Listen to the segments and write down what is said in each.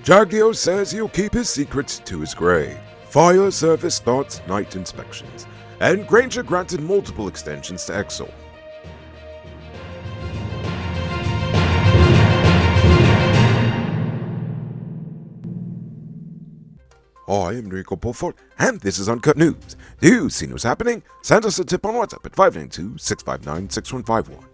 Jagdeo says he'll keep his secrets to his grave. Fire Service starts night inspections. And Granger granted multiple extensions to Exxon. I am Enrico Beaufort, and this is Uncut News. Do you see what's happening? Send us a tip on WhatsApp at 592-659-6151.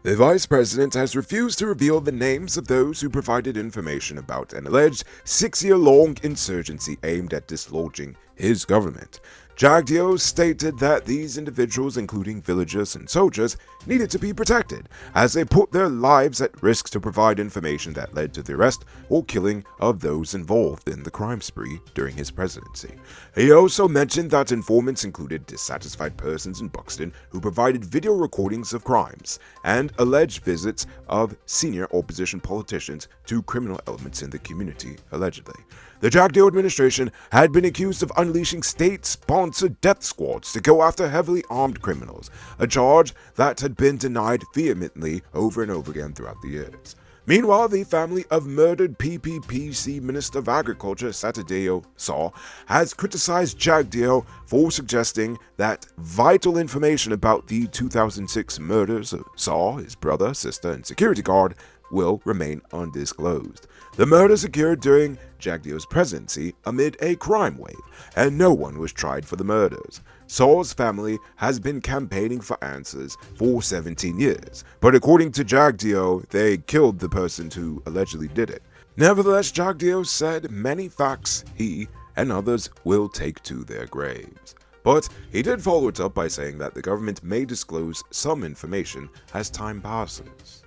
The Vice President has refused to reveal the names of those who provided information about an alleged 6-year-long insurgency aimed at dislodging his government. Jagdeo stated that these individuals, including villagers and soldiers, needed to be protected as they put their lives at risk to provide information that led to the arrest or killing of those involved in the crime spree during his presidency. He also mentioned that informants included dissatisfied persons in Buxton who provided video recordings of crimes and alleged visits of senior opposition politicians to criminal elements in the community, allegedly. The Jagdeo administration had been accused of unleashing state-sponsored death squads to go after heavily armed criminals, a charge that had been denied vehemently over and over again throughout the years. Meanwhile, the family of murdered PPPC Minister of Agriculture Satadeo Saw has criticized Jagdeo for suggesting that vital information about the 2006 murders of Saw, his brother, sister, and security guard will remain undisclosed. The murders occurred during Jagdeo's presidency amid a crime wave, and no one was tried for the murders. Saw's family has been campaigning for answers for 17 years, but according to Jagdeo, they killed the person who allegedly did it. Nevertheless, Jagdeo said many facts he and others will take to their graves. But he did follow it up by saying that the government may disclose some information as time passes.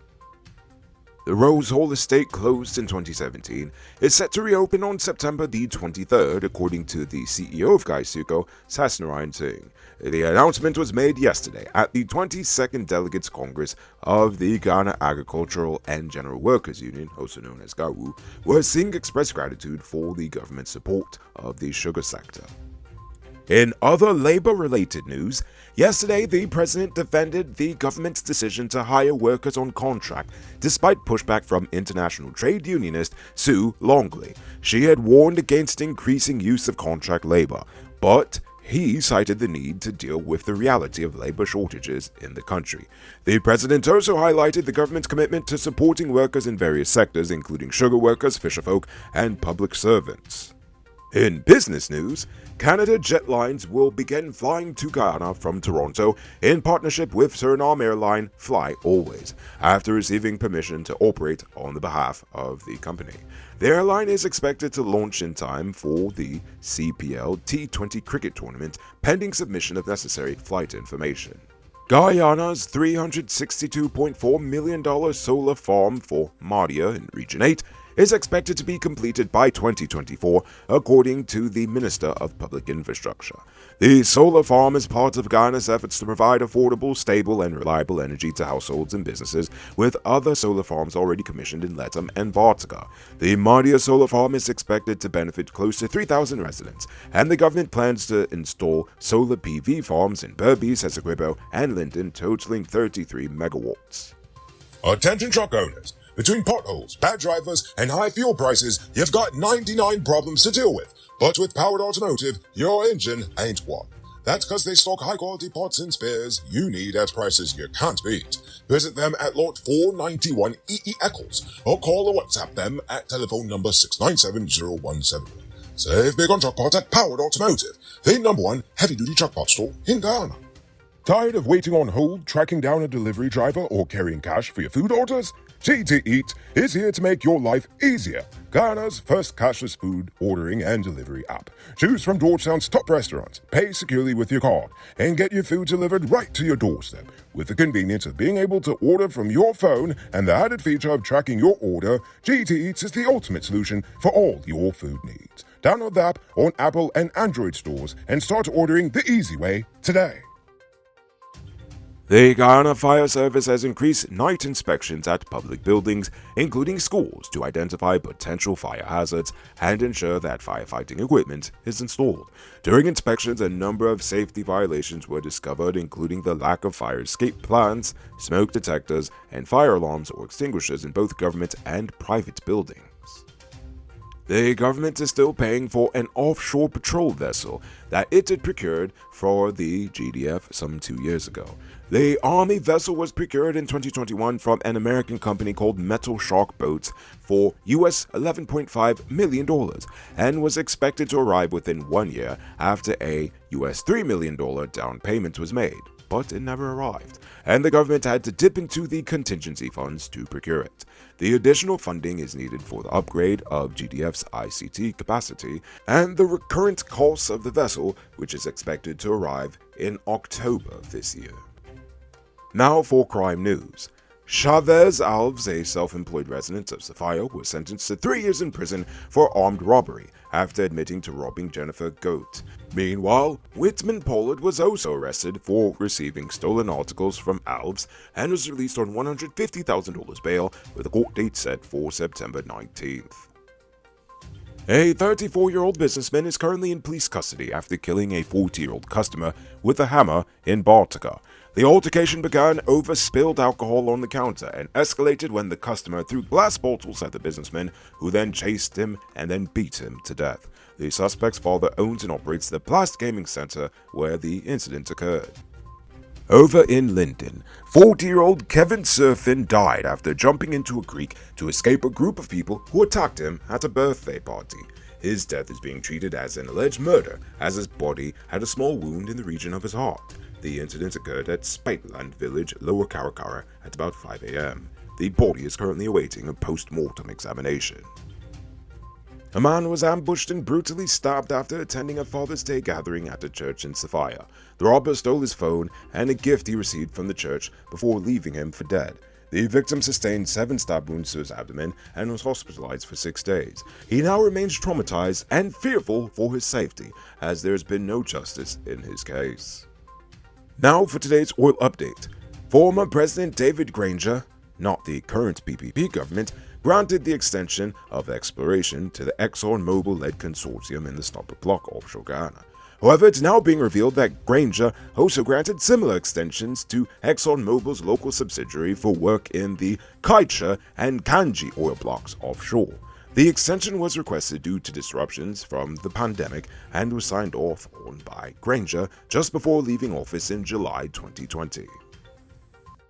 The Rose Hall estate, closed in 2017, is set to reopen on September the 23rd, according to the CEO of Gaisuko, Sasnarayan Singh. The announcement was made yesterday at the 22nd Delegates Congress of the Ghana Agricultural and General Workers Union, also known as GAWU, where Singh expressed gratitude for the government's support of the sugar sector. In other labor-related news, yesterday the president defended the government's decision to hire workers on contract despite pushback from international trade unionist Sue Longley. She had warned against increasing use of contract labor, but he cited the need to deal with the reality of labor shortages in the country. The president also highlighted the government's commitment to supporting workers in various sectors, including sugar workers, fisherfolk, and public servants. In business news, Canada Jetlines will begin flying to Guyana from Toronto in partnership with Suriname airline Fly Always, after receiving permission to operate on the behalf of the company. The airline is expected to launch in time for the CPL T20 cricket tournament, pending submission of necessary flight information. Guyana's $362.4 million solar farm for Madia in Region 8 is expected to be completed by 2024, according to the Minister of Public Infrastructure. The solar farm is part of Guyana's efforts to provide affordable, stable, and reliable energy to households and businesses, with other solar farms already commissioned in Letom and Bartaga. The Madia solar farm is expected to benefit close to 3,000 residents, and the government plans to install solar PV farms in Berbice, Essequibo, and Linden, totaling 33 megawatts. Attention truck owners. Between potholes, bad drivers, and high fuel prices, you've got 99 problems to deal with. But with Powered Automotive, your engine ain't one. That's because they stock high-quality parts and spares you need at prices you can't beat. Visit them at Lot 491 EE Eccles, or call or WhatsApp them at telephone number 697-0171. Save big on truck parts at Powered Automotive, the #1 heavy-duty truck parts store in Ghana. Tired of waiting on hold, tracking down a delivery driver, or carrying cash for your food orders? GT Eat is here to make your life easier. Ghana's first cashless food ordering and delivery app. Choose from Georgetown's top restaurants, pay securely with your card, and get your food delivered right to your doorstep. With the convenience of being able to order from your phone and the added feature of tracking your order, GT Eats is the ultimate solution for all your food needs. Download the app on Apple and Android stores and start ordering the easy way today. The Guyana Fire Service has increased night inspections at public buildings, including schools, to identify potential fire hazards and ensure that firefighting equipment is installed. During inspections, a number of safety violations were discovered, including the lack of fire escape plans, smoke detectors, and fire alarms or extinguishers in both government and private buildings. The government is still paying for an offshore patrol vessel that it had procured for the GDF some 2 years ago. The Army vessel was procured in 2021 from an American company called Metal Shark Boats for US $11.5 million and was expected to arrive within 1 year after a US $3 million down payment was made, but it never arrived, and the government had to dip into the contingency funds to procure it. The additional funding is needed for the upgrade of GDF's ICT capacity and the recurrent costs of the vessel, which is expected to arrive in October this year. Now for crime news. Chavez Alves, a self-employed resident of Sophia, was sentenced to 3 years in prison for armed robbery after admitting to robbing Jennifer Goat. Meanwhile, Whitman Pollard was also arrested for receiving stolen articles from Alves and was released on $150,000 bail with a court date set for September 19th. A 34-year-old businessman is currently in police custody after killing a 40-year-old customer with a hammer in Baltica. The altercation began over spilled alcohol on the counter and escalated when the customer threw glass bottles at the businessman, who then chased him and then beat him to death. The suspect's father owns and operates the Blast Gaming Center where the incident occurred. Over in Linden, 40-year-old Kevin Surfin died after jumping into a creek to escape a group of people who attacked him at a birthday party. His death is being treated as an alleged murder, as his body had a small wound in the region of his heart. The incident occurred at Spiteland Village, Lower Karakara, at about 5 a.m. The body is currently awaiting a post-mortem examination. A man was ambushed and brutally stabbed after attending a Father's Day gathering at a church in Sophia. The robber stole his phone and a gift he received from the church before leaving him for dead. The victim sustained 7 stab wounds to his abdomen and was hospitalized for 6 days. He now remains traumatized and fearful for his safety, as there has been no justice in his case. Now for today's oil update. Former President David Granger, not the current PPP government, granted the extension of exploration to the ExxonMobil-led consortium in the Stopper Block offshore Guyana. However, it's now being revealed that Granger also granted similar extensions to ExxonMobil's local subsidiary for work in the Kaitcha and Kanji oil blocks offshore. The extension was requested due to disruptions from the pandemic and was signed off on by Granger just before leaving office in July 2020.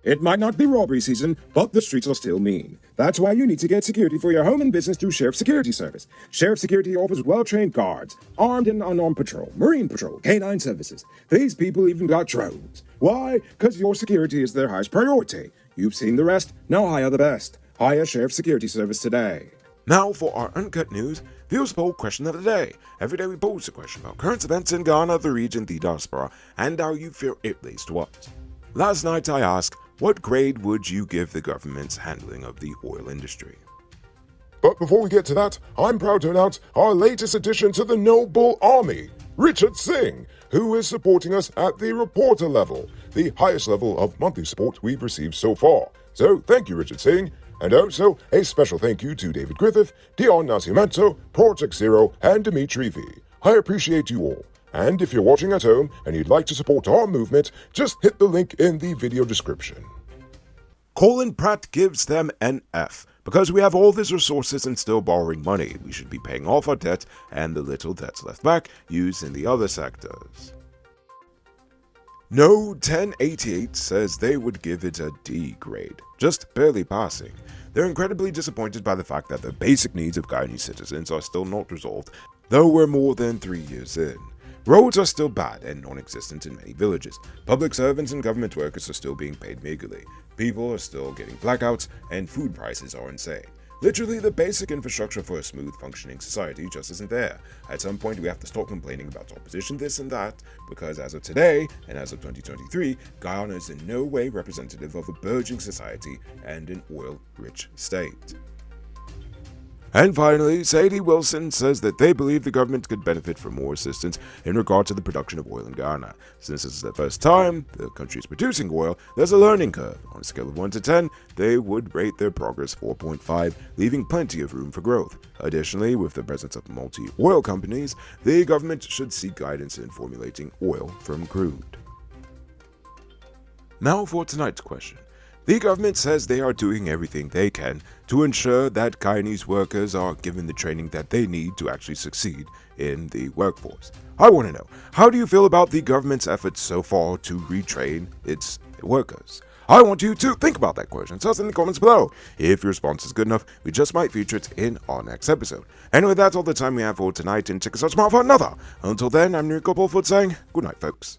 It might not be robbery season, but the streets are still mean. That's why you need to get security for your home and business through Sheriff Security Service. Sheriff Security offers well-trained guards, armed and unarmed patrol, marine patrol, canine services. These people even got drones. Why? Because your security is their highest priority. You've seen the rest, now hire the best. Hire Sheriff Security Service today. Now for our Uncut News Viewers Poll Question of the Day. Every day we pose a question about current events in Ghana, the region, the diaspora, and how you feel it relates to us. Last night I asked, what grade would you give the government's handling of the oil industry? But before we get to that, I'm proud to announce our latest addition to the Noble Army, Richard Singh, who is supporting us at the reporter level, the highest level of monthly support we've received so far. So thank you, Richard Singh. And also, a special thank you to David Griffith, Dion Nascimento, Project Zero, and Dimitri V. I appreciate you all. And if you're watching at home and you'd like to support our movement, just hit the link in the video description. Colin Pratt gives them an F. Because we have all these resources and still borrowing money, we should be paying off our debt and the little that's left back used in the other sectors. No 1088 says they would give it a D grade, just barely passing. They're incredibly disappointed by the fact that the basic needs of Guyanese citizens are still not resolved, though we're more than 3 years in. Roads are still bad and non-existent in many villages. Public servants and government workers are still being paid meagerly. People are still getting blackouts, and food prices are insane. Literally, the basic infrastructure for a smooth functioning society just isn't there. At some point, we have to stop complaining about opposition this and that, because as of today, and as of 2023, Guyana is in no way representative of a burgeoning society and an oil-rich state. And finally, Sadie Wilson says that they believe the government could benefit from more assistance in regard to the production of oil in Ghana. Since this is the first time the country is producing oil, there's a learning curve. On a scale of 1 to 10, they would rate their progress 4.5, leaving plenty of room for growth. Additionally, with the presence of multi-oil companies, the government should seek guidance in formulating oil from crude. Now for tonight's question. The government says they are doing everything they can to ensure that Guyanese workers are given the training that they need to actually succeed in the workforce. I want to know, how do you feel about the government's efforts so far to retrain its workers? I want you to think about that question. Tell us in the comments below. If your response is good enough, we just might feature it in our next episode. Anyway, that's all the time we have for tonight, and check us out tomorrow for another. Until then, I'm Enrico Bullfoot saying good night, folks.